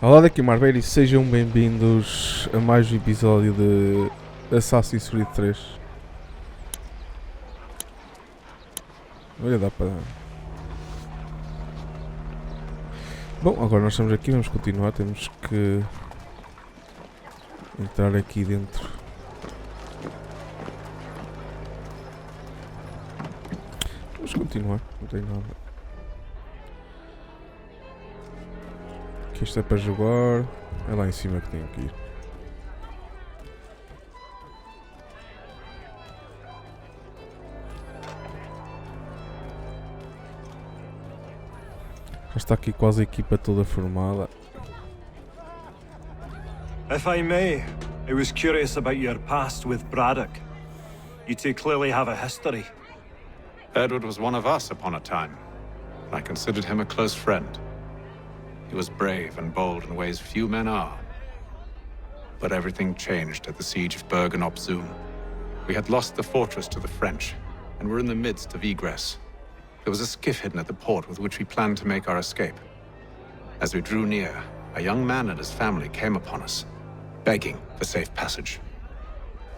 Olá, daqui Marveira e sejam bem-vindos a mais um episódio de Assassin's Creed 3. Olha, dá para... Bom, agora nós estamos aqui, vamos continuar, temos que entrar aqui dentro. Vamos continuar, não tem nada. Aqui isto é para jogar, é lá em cima que tenho que ir. Já está aqui quase a equipa toda formada. If I may, I was curious about your past with Braddock. You two clearly have a history. Edward was one of us upon a time. I considered him a close friend. He was brave and bold in ways few men are. But everything changed at the siege of Bergen op Zoom. We had lost the fortress to the French, and were in the midst of egress. There was a skiff hidden at the port with which we planned to make our escape. As we drew near, a young man and his family came upon us, begging for safe passage.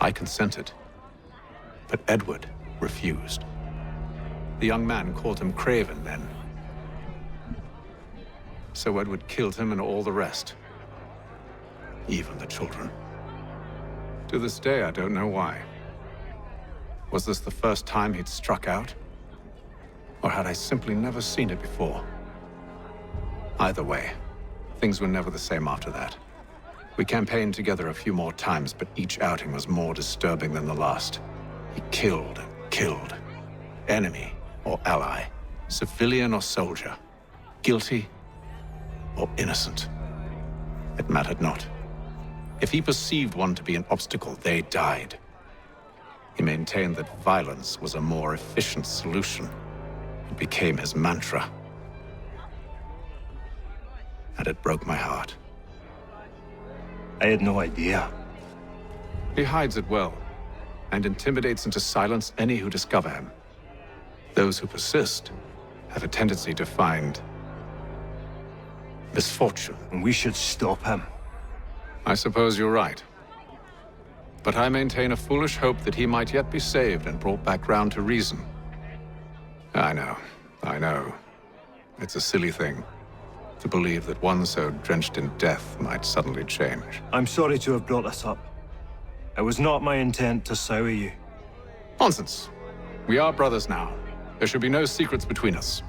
I consented, but Edward refused. The young man called him Craven then. So Edward killed him and all the rest. Even the children. To this day, I don't know why. Was this the first time he'd struck out? Or had I simply never seen it before? Either way, things were never the same after that. We campaigned together a few more times, but each outing was more disturbing than the last. He killed and killed. Enemy or ally, civilian or soldier, guilty or innocent. It mattered not. If he perceived one to be an obstacle, they died. He maintained that violence was a more efficient solution. It became his mantra. And it broke my heart. I had no idea. He hides it well, and intimidates into silence any who discover him. Those who persist have a tendency to find misfortune. And we should stop him. I suppose you're right. But I maintain a foolish hope that he might yet be saved and brought back round to reason. I know. It's a silly thing to believe that one so drenched in death might suddenly change. I'm sorry to have brought this up. It was not my intent to sour you. Nonsense. We are brothers now. There should be no secrets between us.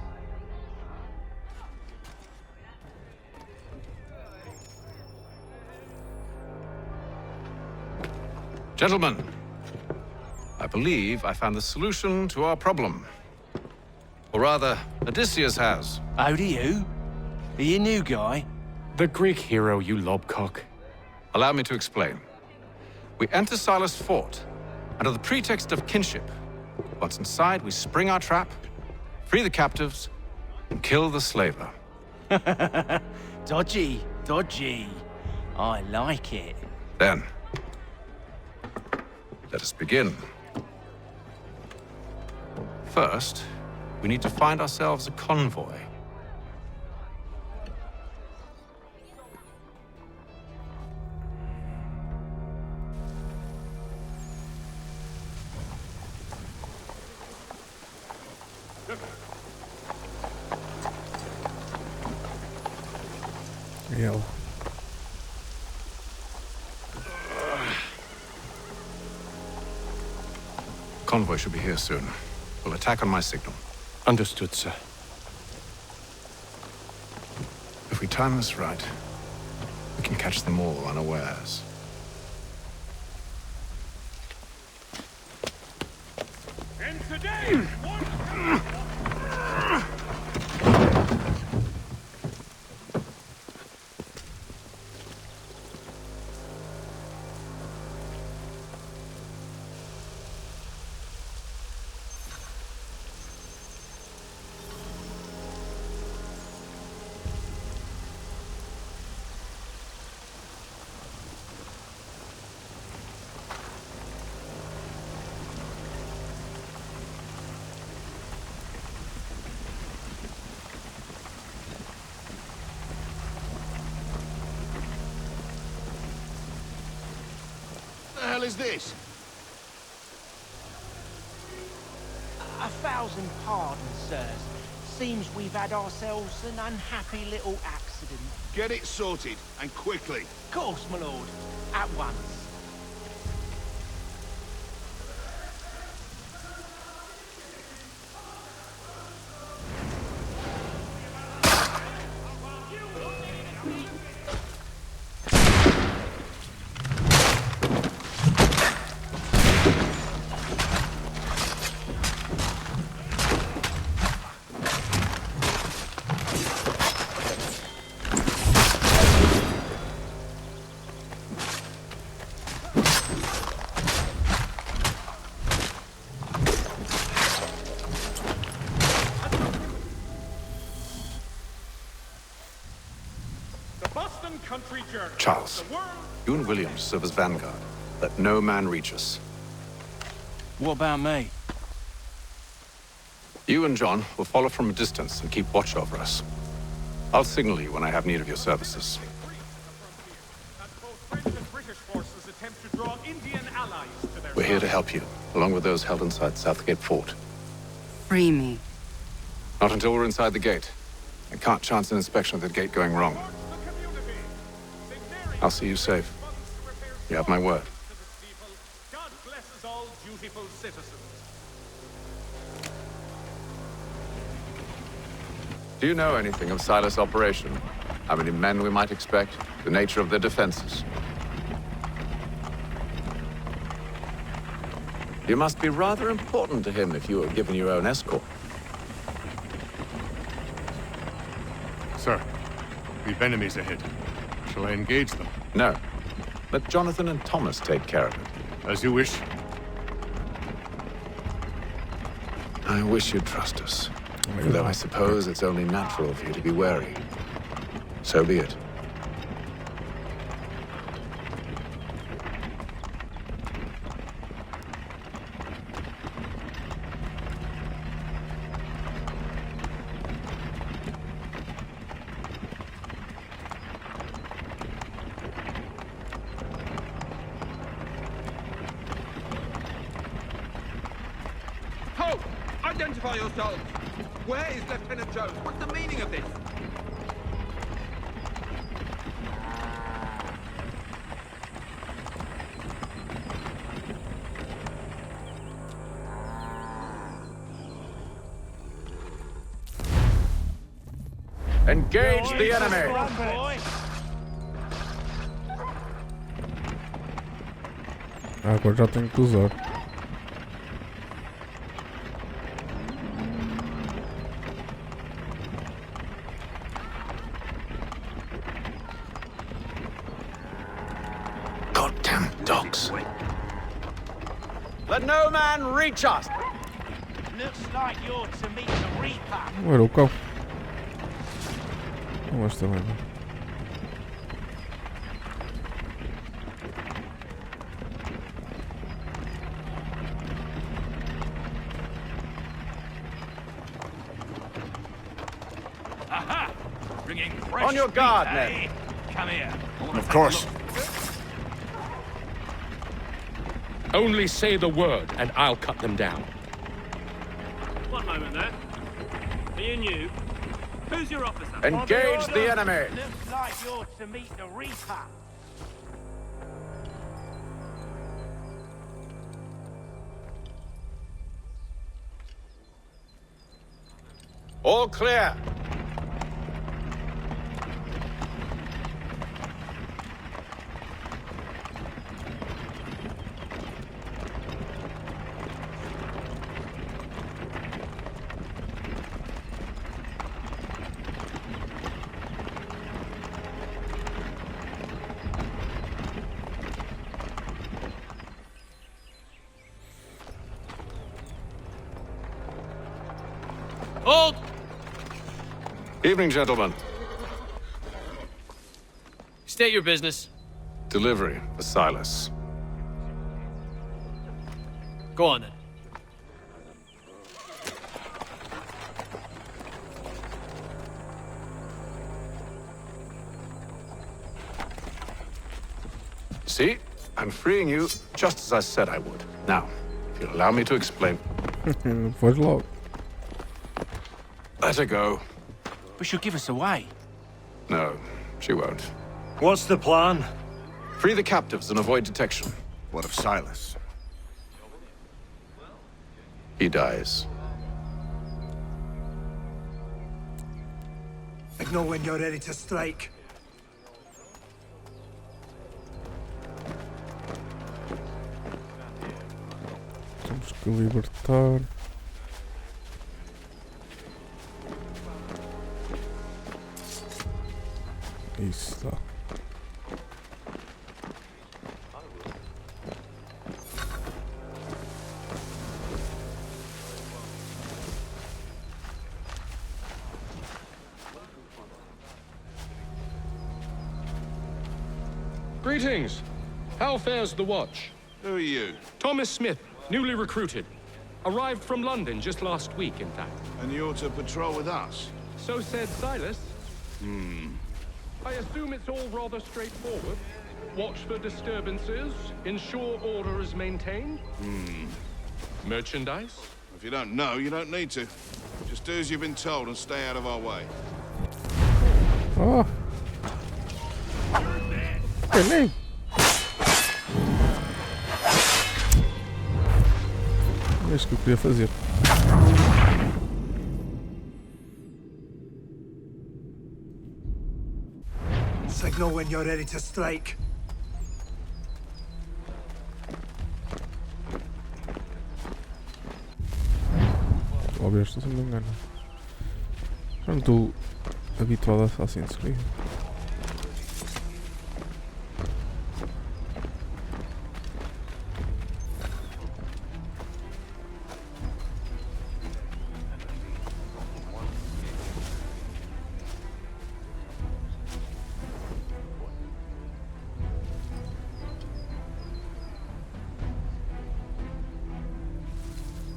Gentlemen, I believe I found the solution to our problem. Or rather, Odysseus has. How do you? Are you a new guy? The Greek hero, you lobcock. Allow me to explain. We enter Silas' fort, under the pretext of kinship. Once inside, we spring our trap, free the captives, and kill the slaver. Dodgy. I like it. Then, let us begin. First, we need to find ourselves a convoy. Yeah. Convoy should be here soon. We'll attack on my signal. Understood, sir. If we time this right, we can catch them all unawares. And today, the hell is this? 1,000 pardons, sirs. Seems we've had ourselves an unhappy little accident. Get it sorted, and quickly. Course, my lord. At once. Charles, you and Williams serve as vanguard. Let no man reach us. What about me? You and John will follow from a distance and keep watch over us. I'll signal you when I have need of your services. We're here to help you, along with those held inside Southgate Fort. Free me. Not until we're inside the gate. I can't chance an inspection of the gate going wrong. I'll see you safe. You have my word. God blesses all dutiful citizens. Do you know anything of Silas' operation? How many men we might expect? The nature of their defenses? You must be rather important to him if you were given your own escort. Sir, we've enemies ahead. Shall I engage them? No. Let Jonathan and Thomas take care of it. As you wish. I wish you'd trust us. Though I suppose it's only natural for you to be wary. So be it. Halt! Identify yourselves! Where is Lieutenant Jones? What's the meaning of this? Engage the enemy! Agora já tenho que usar. Goddamn dogs. Let no man reach us! Looks like you're to meet the Reaper. Não era o cão. Não, mas também não. Aha! Bringing fresh On your guard, meat, men. eh? Come here. Of course. Only say the word, and I'll cut them down. One moment there. Are you new? Who's your officer? Engage the enemy! Looks like you're to meet the Reaper. All clear. Hold! Evening, gentlemen. State your business. Delivery for Silas. Go on then. See? I'm freeing you just as I said I would. Now, if you'll allow me to explain. Faz logo. Let her go. But she'll give us away. No, she won't. What's the plan? Free the captives and avoid detection. What of Silas? He dies. I know when you're ready to strike. Temos que libertar. Isso está. Greetings. How fares the watch? Who are you? Thomas Smith, newly recruited. Arrived from London just last week, in fact. And you're to patrol with us? So said Silas. I assume it's all rather straightforward. Watch for disturbances, ensure order is maintained. Merchandise? If you don't know, you don't need to. Just do as you've been told and stay out of our way. Ah! Nem! É isso que eu queria fazer. Signal when you're ready to strike. Óbvio, estou sendo engano. Já não estou habituado a Assassin's Creed.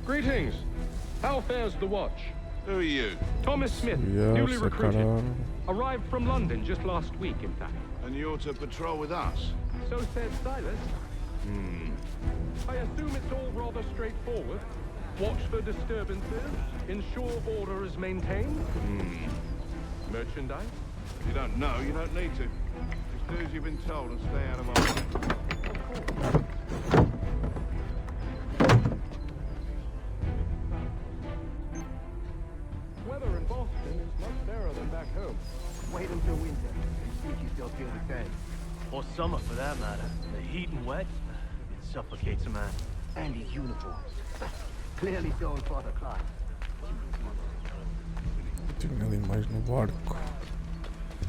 Greetings. How fares the watch? Who are you? Thomas Smith, Yeah, newly recruited. sacaram. Arrived from London just last week, in fact. And you're to patrol with us? So said Silas. I assume it's all rather straightforward. Watch for disturbances, ensure order is maintained. Merchandise? If you don't know, you don't need to. Just do as you've been told and stay out of our way. Weather in Boston is much better than back home. Wait until winter and see if you still feel the same. Or summer, for that matter. The heat and wet, it suffocates a man. And his uniforms. Clearly don't bother Clyde. Tenho ali mais no barco.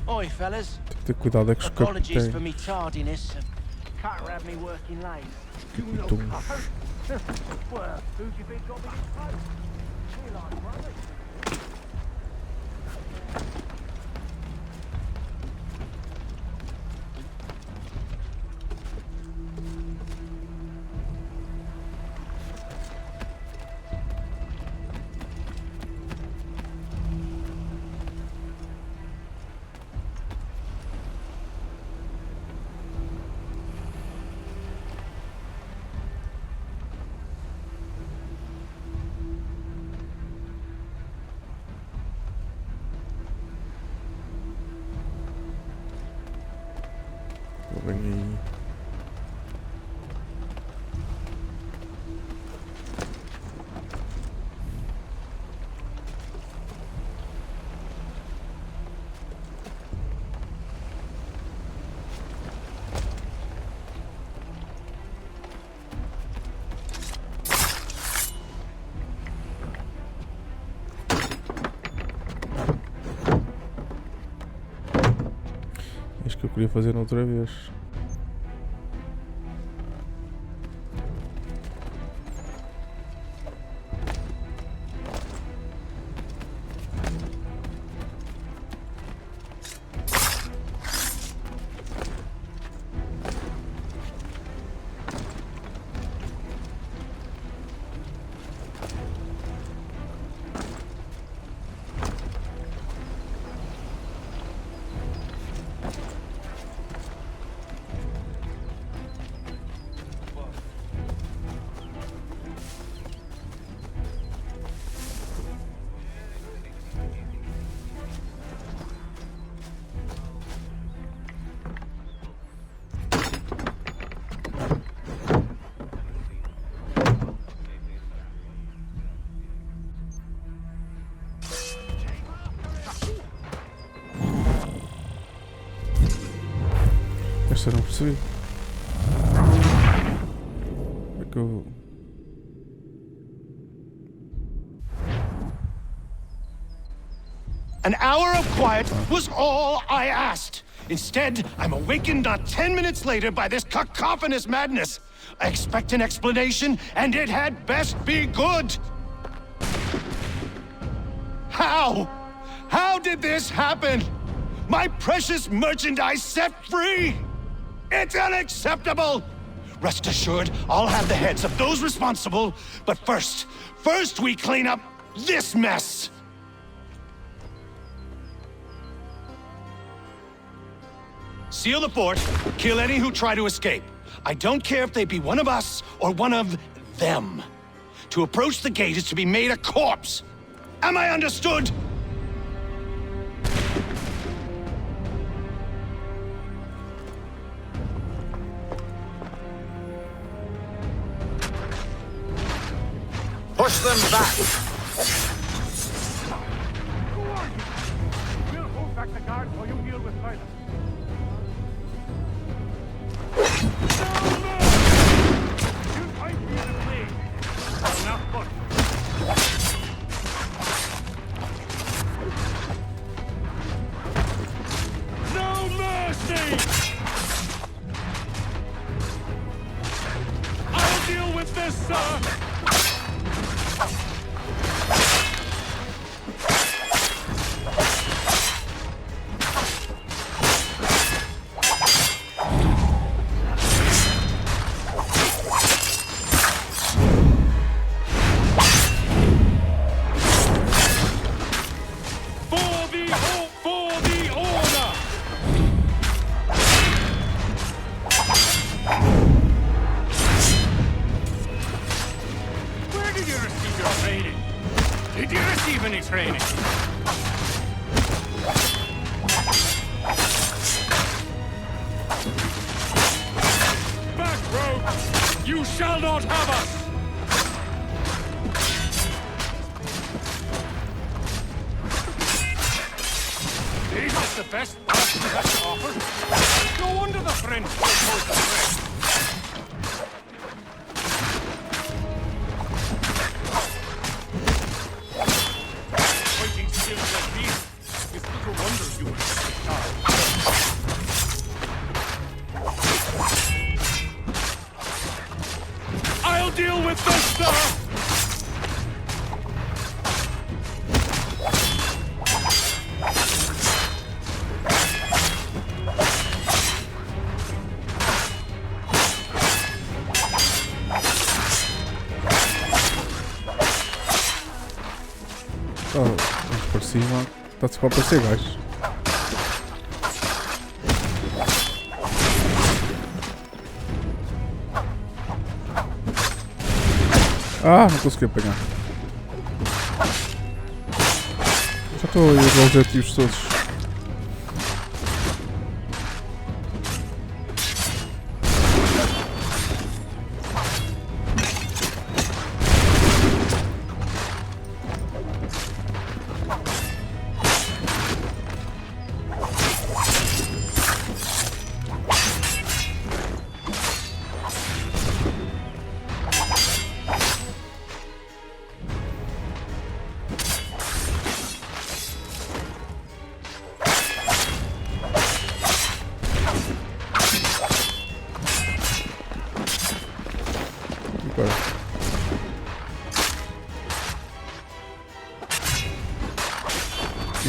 Oi, fellas. Tem que ter cuidado é com os Apologies for capitães. me tardiness. Can't have me working late. Capitões. Well, who's your big gobbly post? We like brothers. Vem aí. Acho que eu queria fazer outra vez. Esta eu não percebi. Como é que eu... An hour of quiet was all I asked. Instead, I'm awakened not 10 minutes later by this cacophonous madness. I expect an explanation, and it had best be good. How? How did this happen? My precious merchandise set free? It's unacceptable! Rest assured, I'll have the heads of those responsible, but first we clean up this mess! Seal the fort, kill any who try to escape. I don't care if they be one of us or one of them. To approach the gate is to be made a corpse. Am I understood? Push them back! We'll hold back the guards while you deal with Silas. You fight me in a plane. Now, push. No mercy! I'll deal with this, sir! You shall not have us! This is the best Parte has to offer. No wonder the French proposed the threat. Fighting skills like these, it's little wonder you would die. I'll deal with this, sir! Vamos por cima. Está-se para aparecer gajos. Ah, não consegui apanhar. Já estou a ir aos objetivos todos.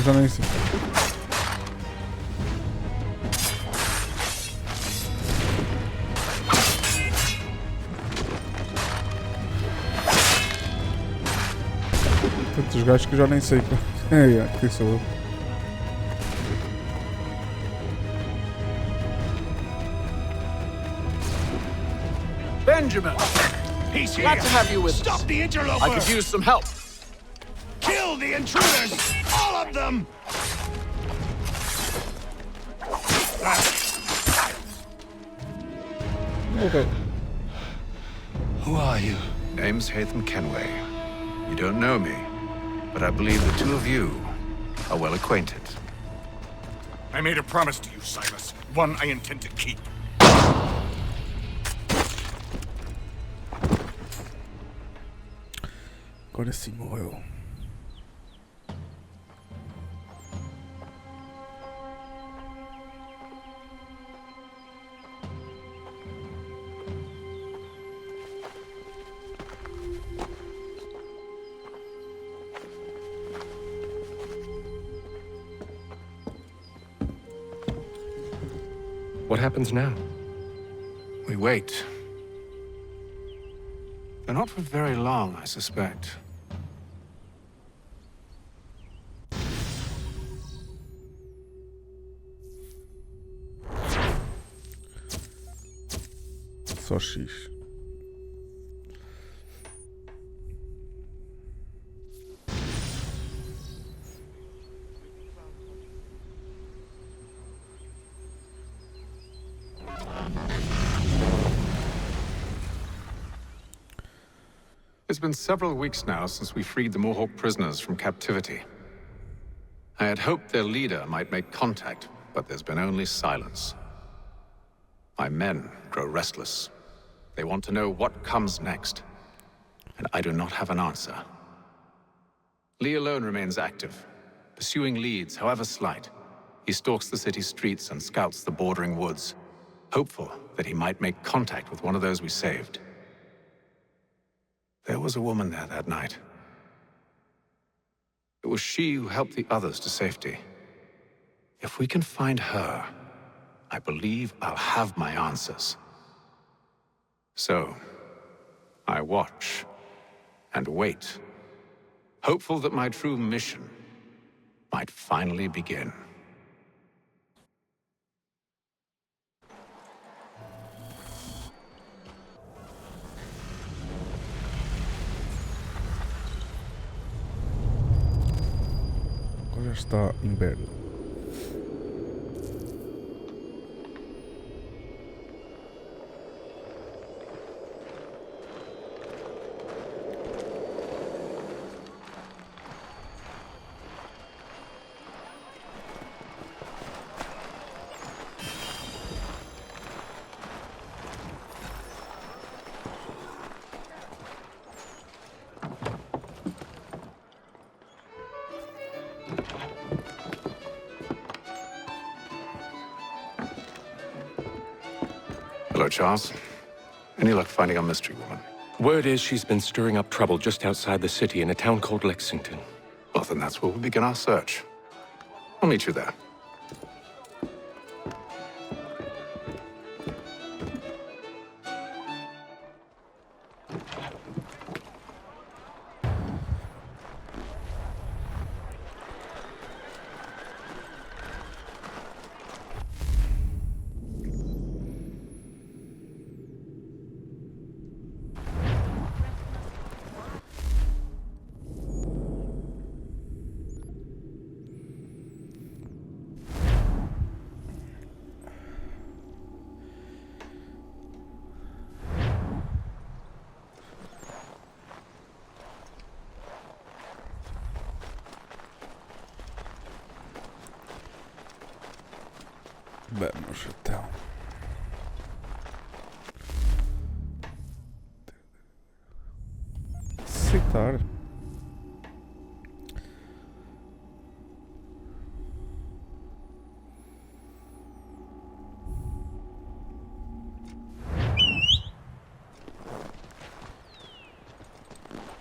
Já nem sei. Tantos gajos que eu já nem sei. Quem sou eu? Benjamin! He's here! Glad to have you with Stop us. the interloper! I could use some help. Kill the intruders! All of them! Okay. Who are you? Name's Hatham Kenway. You don't know me, but I believe the two of you are well acquainted. I made a promise to you, Silas. one I intend to keep. Agora sim morreu. What happens now? We wait. But not for very long, I suspect. Só X. It's been several weeks now since we freed the Mohawk prisoners from captivity. I had hoped their leader might make contact, but there's been only silence. My men grow restless. They want to know what comes next, and I do not have an answer. Lee alone remains active, pursuing leads, however slight. He stalks the city streets and scouts the bordering woods, hopeful that he might make contact with one of those we saved. There was a woman there that night. It was she who helped the others to safety. If we can find her, I believe I'll have my answers. So, I watch and wait, hopeful that my true mission might finally begin. Agora está inverno. Hello, Charles. Any luck finding our mystery woman? Word is she's been stirring up trouble just outside the city in a town called Lexington. Well, then that's where we'll begin our search. I'll meet you there. Vamos então. Aceitar.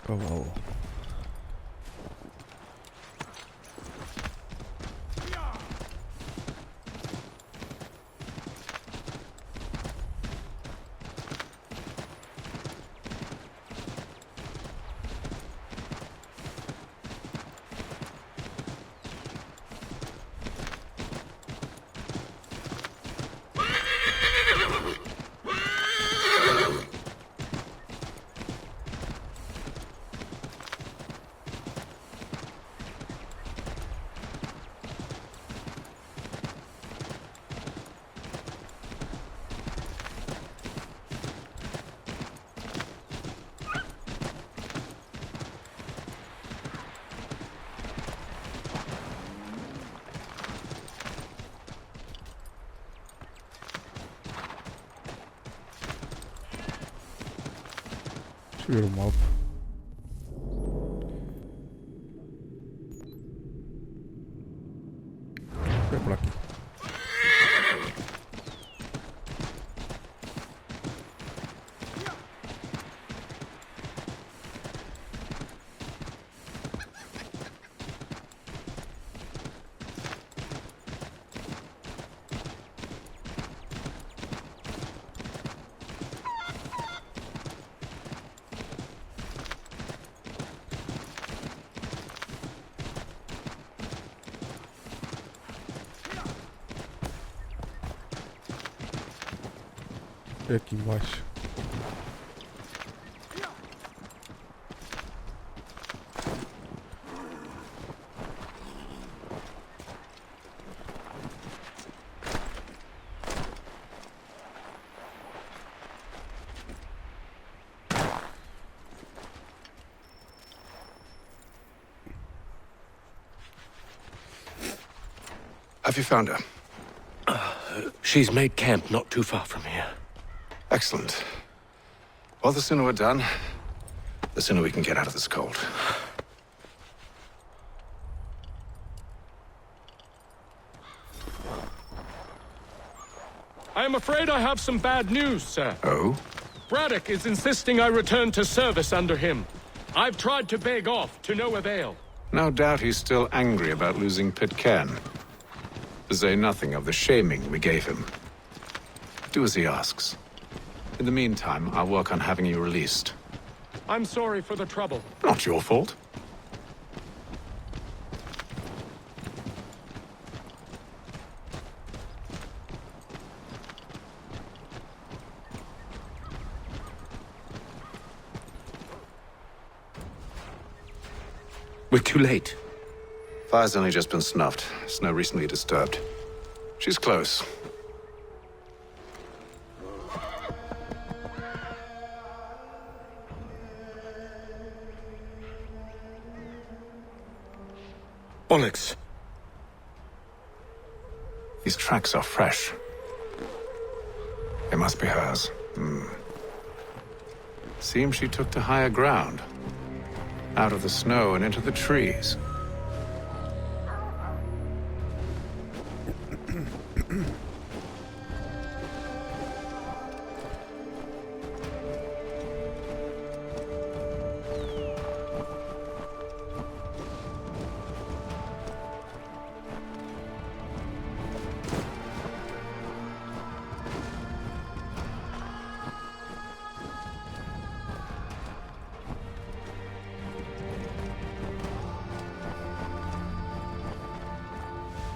Cavalo. Ver o mapa. É por aqui. É aqui embaixo. Have you found her? She's made camp not too far from here. Excellent. Well, the sooner we're done, the sooner we can get out of this cold. I am afraid I have some bad news, sir. Oh? Braddock is insisting I return to service under him. I've tried to beg off, to no avail. No doubt he's still angry about losing Pitcairn. To say nothing of the shaming we gave him. Do as he asks. In the meantime, I'll work on having you released. I'm sorry for the trouble. Not your fault. We're too late. Fire's only just been snuffed. Snow recently disturbed. She's close. Bollocks. These tracks are fresh. They must be hers. Seems she took to higher ground. Out of the snow and into the trees.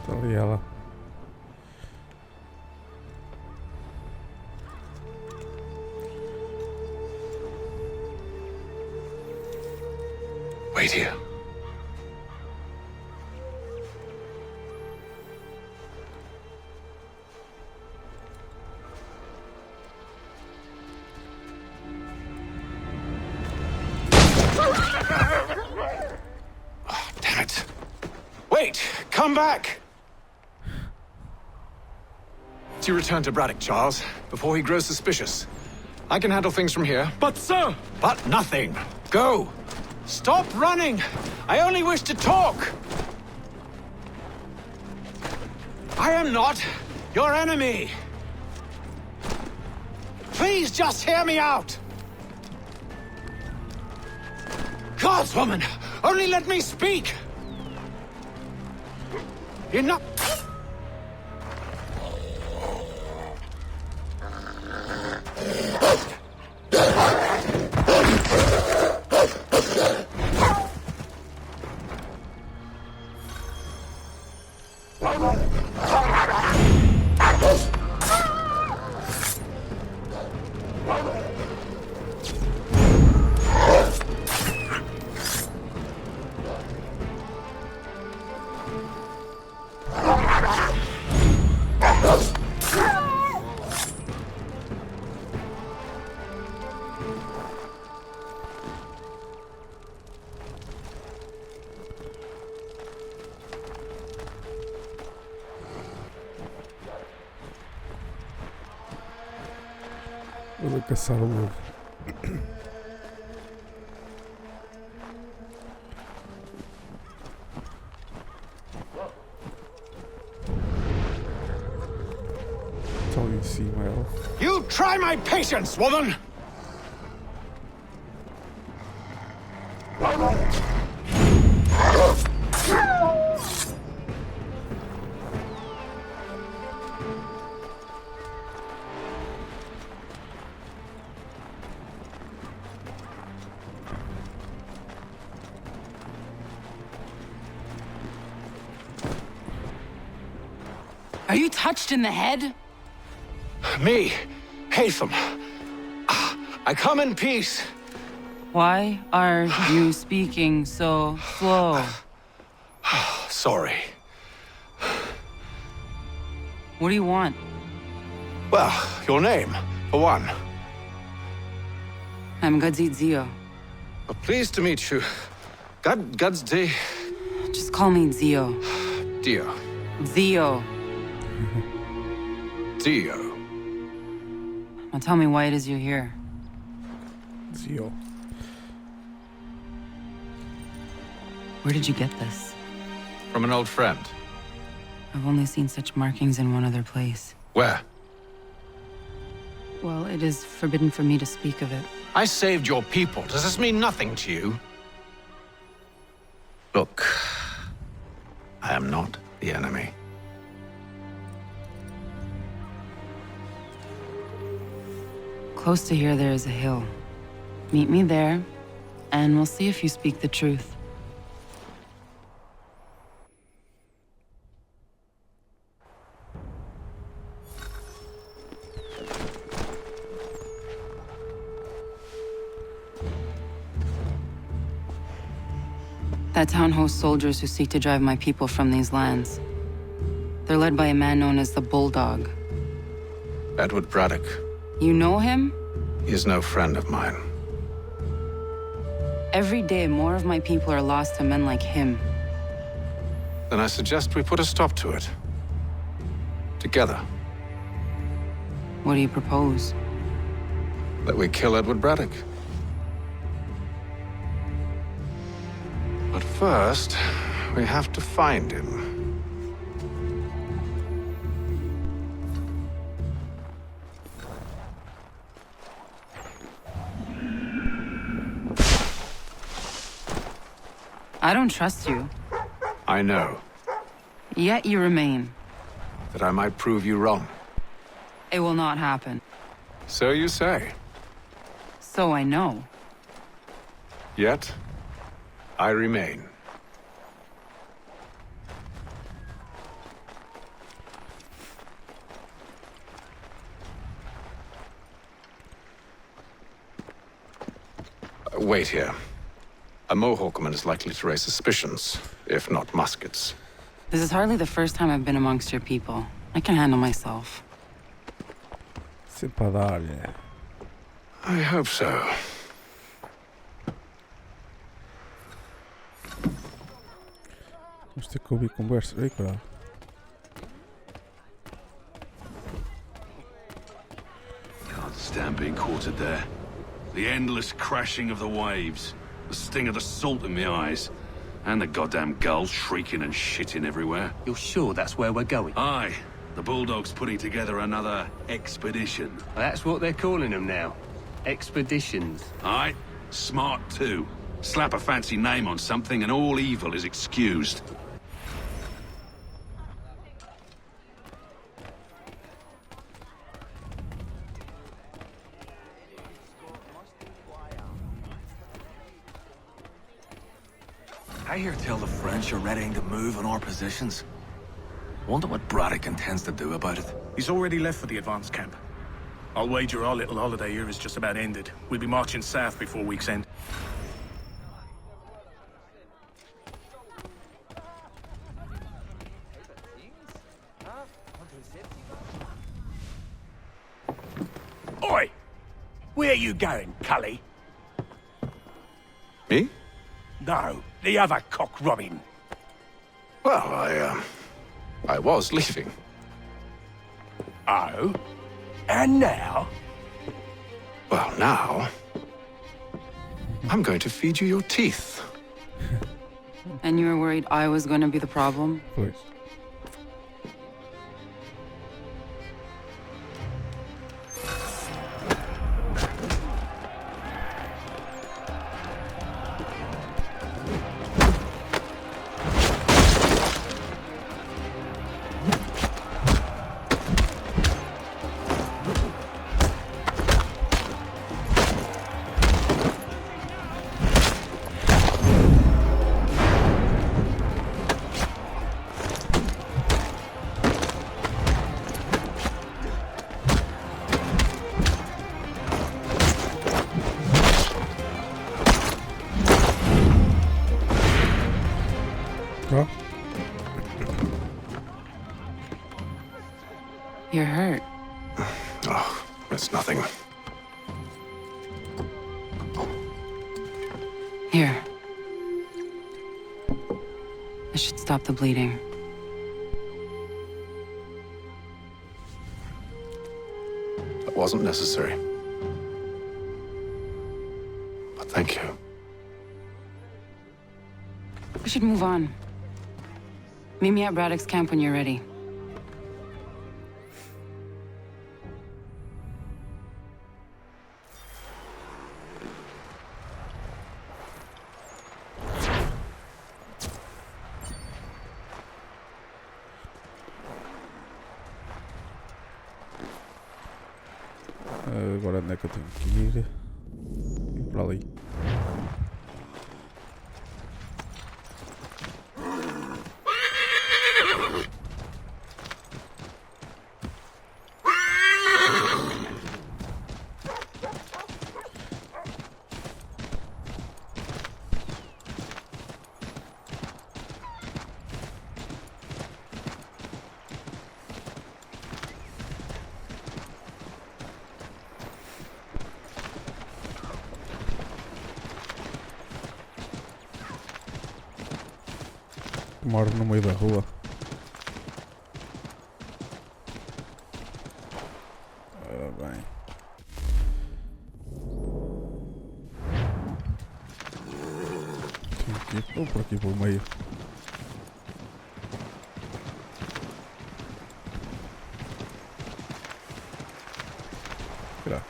Tá ali ela. Wait here. Oh, damn it. Wait! Come back! You return to Braddock, Charles, before he grows suspicious. I can handle things from here. But, sir! But nothing. Go! Stop running! I only wish to talk! I am not your enemy! Please just hear me out! Gods, woman! Only let me speak! Enough! Vou caçar o lobo. cima ela. You try my patience, woman! Are you touched in the head? Me, Hatham. I come in peace. Why are you speaking so slow? Sorry. What do you want? Well, your name, for one. I'm Gadzit Zio. Well, pleased to meet you. Gadsdi. Just call me Zio. Dio. Zio. Dio. Now tell me why it is you're here. Zio. Where did you get this? From an old friend. I've only seen such markings in one other place. Where? Well, it is forbidden for me to speak of it. I saved your people. Does this mean nothing to you? Look, I am not the enemy. Close to here, there is a hill. Meet me there, and we'll see if you speak the truth. That town hosts soldiers who seek to drive my people from these lands. They're led by a man known as the Bulldog. Edward Braddock. You know him? He is no friend of mine. Every day, more of my people are lost to men like him. Then I suggest we put a stop to it. Together. What do you propose? That we kill Edward Braddock. But first, we have to find him. I don't trust you. I know. Yet you remain. That I might prove you wrong. It will not happen. So you say. So I know. Yet, I remain. Wait here. A Mohawkman is likely to raise suspicions, if not muskets. This is hardly the first time I've been amongst your people. I can handle myself. Sempre a dar-lhe. I hope so. Vamos ter que ouvir conversa. Ei, caralho. Can't stand being quartered there. The endless crashing of the waves. The sting of the salt in my eyes. And the goddamn gulls shrieking and shitting everywhere. You're sure that's where we're going? Aye. The Bulldog's putting together another expedition. That's what they're calling them now. Expeditions. Aye. Smart too. Slap a fancy name on something and all evil is excused. I hear tell the French are readying to move on our positions. Wonder what Braddock intends to do about it. He's already left for the advance camp. I'll wager our little holiday here is just about ended. We'll be marching south before week's end. Oi! Where you going, Cully? Me? No, the other cock Robin. Well, I was leaving. Oh? And now? Well, now... I'm going to feed you your teeth. And you were worried I was going to be the problem? Pois. It's nothing. Here. This should stop the bleeding. That wasn't necessary. But thank you. We should move on. Meet me at Braddock's camp when you're ready. Agora onde é que eu tenho que ir? Ir para ali. Moro no meio da rua. Bem. Estou por aqui pelo meio. Será?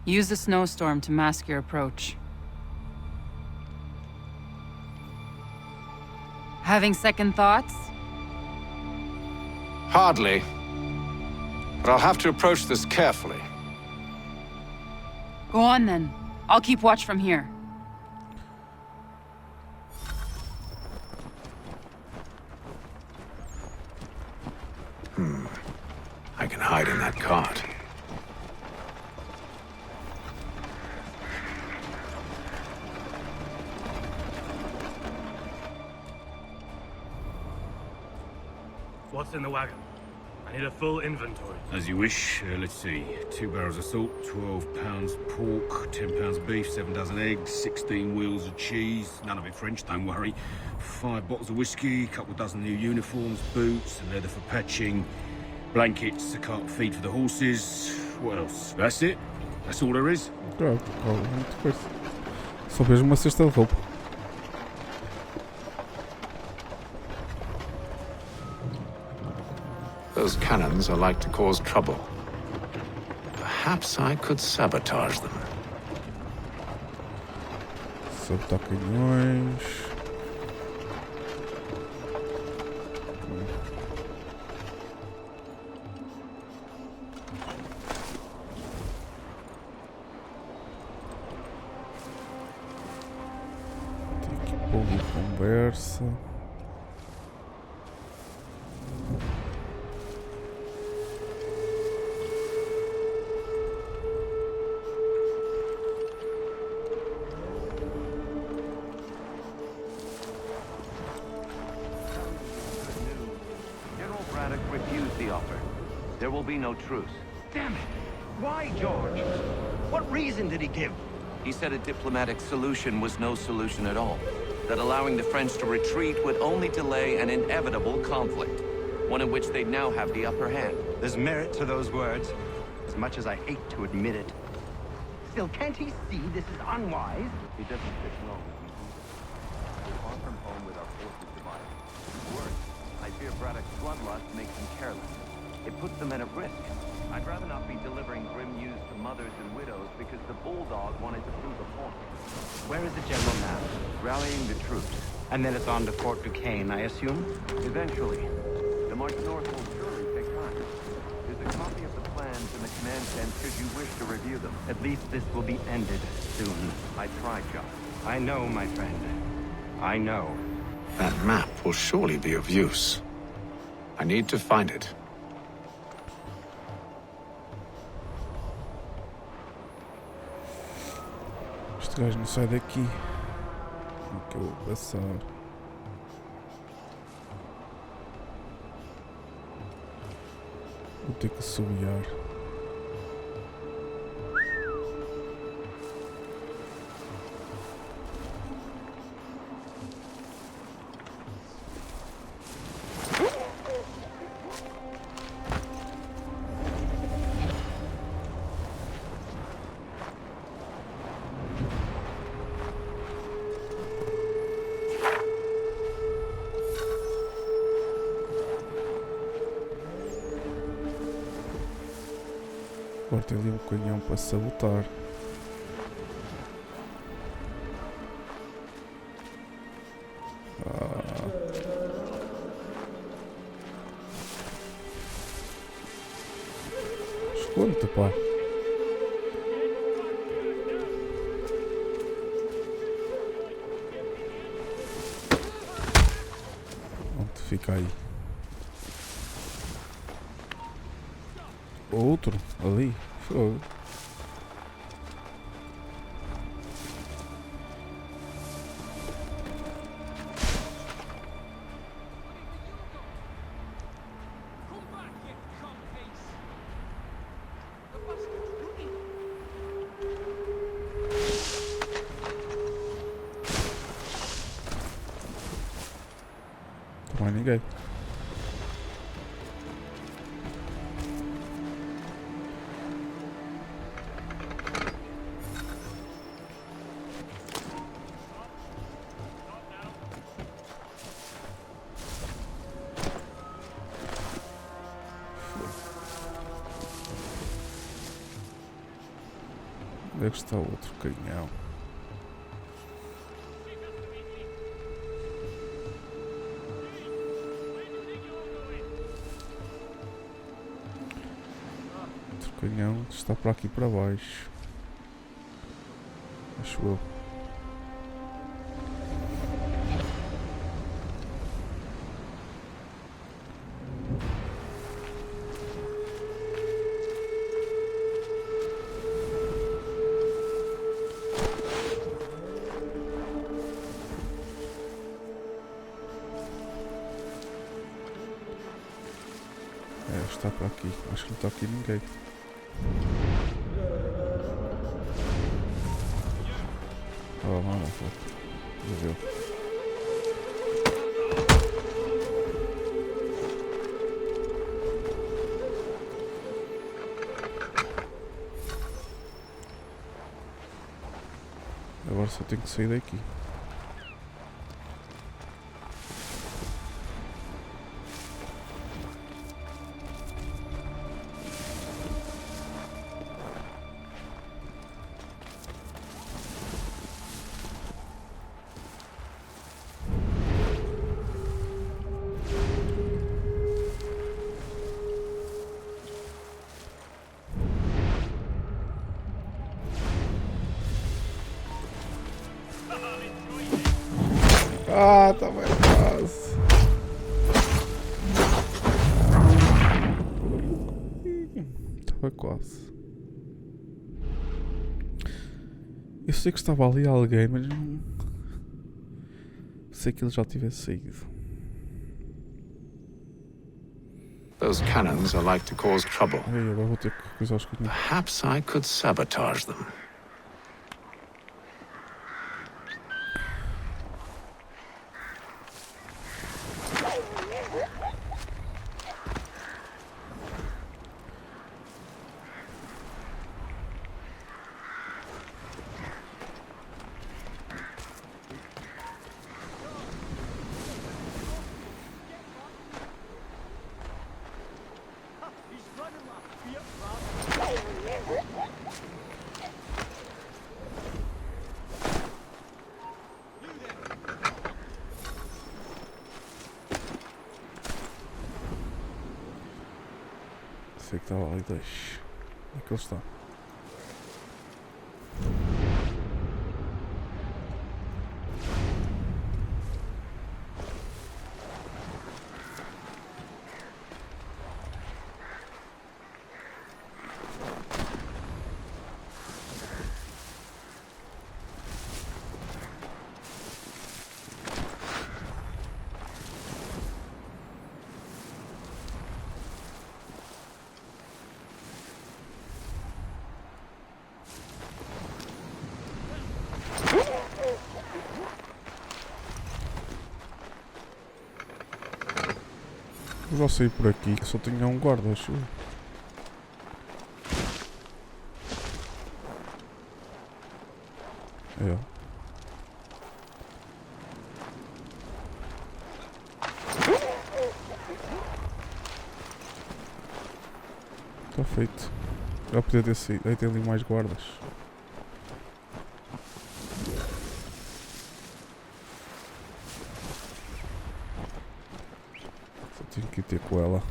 Use the snowstorm to mask your approach. Having second thoughts? Hardly. But I'll have to approach this carefully. Go on then. I'll keep watch from here. I can hide in that cart. What's in the wagon? I need a full inventory. As you wish. Let's see. 2 barrels of salt, 12 pounds pork, 10 pounds beef, 7 dozen eggs, 16 wheels of cheese. None of it French, don't worry. 5 bottles of whiskey, couple dozen new uniforms, boots, leather for patching, blankets, a cart feed for the horses. What else? That's it? That's all there is? Muita coisa. Só vejo uma cesta de roupa. Those cannons are like to cause trouble. Perhaps I could sabotage them. Sabotar canhões. Tem que ouvir conversa. There will be no truce. Damn it! Why, George? What reason did he give? He said a diplomatic solution was no solution at all. that allowing the French to retreat would only delay an inevitable conflict, one in which they'd now have the upper hand. There's merit to those words, as much as I hate to admit it. Still, can't he see this is unwise? He doesn't fit long. We're far from home with our forces divided. Worse, I fear Braddock's bloodlust makes them careless. It puts the men at risk. I'd rather not be delivering grim news to mothers and widows because the bulldog wanted to prove a point. Where is the general now? Rallying the troops. And then it's on to Fort Duquesne, I assume? Eventually. The march north will surely take time. There's a copy of the plans in the command tent should you wish to review them. At least this will be ended soon. I tried, John. I know, my friend. I know. That map will surely be of use. I need to find it. Este gajo não sai daqui. Como é que eu vou passar? Vou ter que assobiar. Agora tem ali um canhão para sabotar. Esconde-te, pá. Onde fica aí? Outro ali. Fogo. Não há ninguém. Onde é que está o outro canhão? Outro canhão está para aqui para baixo. Acho eu. Está para aqui, acho que não está aqui ninguém. Oh, mano, meu. Agora só tenho que sair daqui. Ah, tá mais fácil. Estava quase. Eu sei que estava ali alguém, mas não sei que ele já tivesse saído. Those cannons are like to cause trouble. Ei, agora vou ter que coisar os canhões. Perhaps I could sabotage them. Sei que estava ali 2. Onde é que ele está? Eu já saí por aqui que só tinha um guarda, acho. É. Está feito. Já podia ter saído. Aí tem ali mais guardas. Só tenho que ir ter com ela.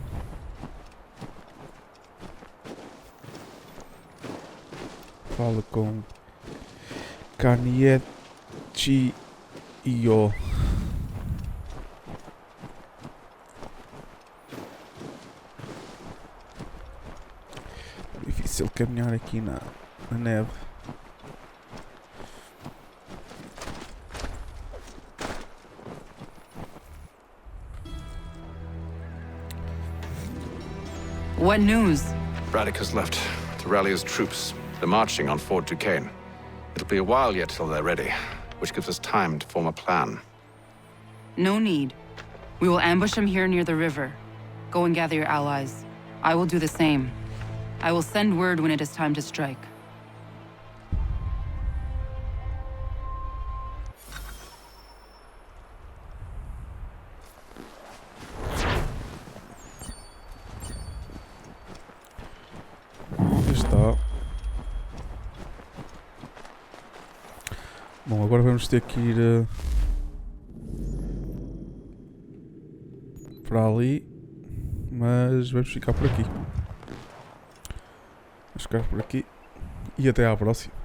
Fala com Kaniechi Io. Difícil caminhar aqui na neve. What news? Braddock has left to rally his troops. They're marching on Fort Duquesne. It'll be a while yet till they're ready, which gives us time to form a plan. No need. We will ambush them here near the river. Go and gather your allies. I will do the same. I will send word when it is time to strike. Está. Bom, agora vamos ter que ir para ali, mas vamos ficar por aqui. Vamos ficar por aqui e até à próxima.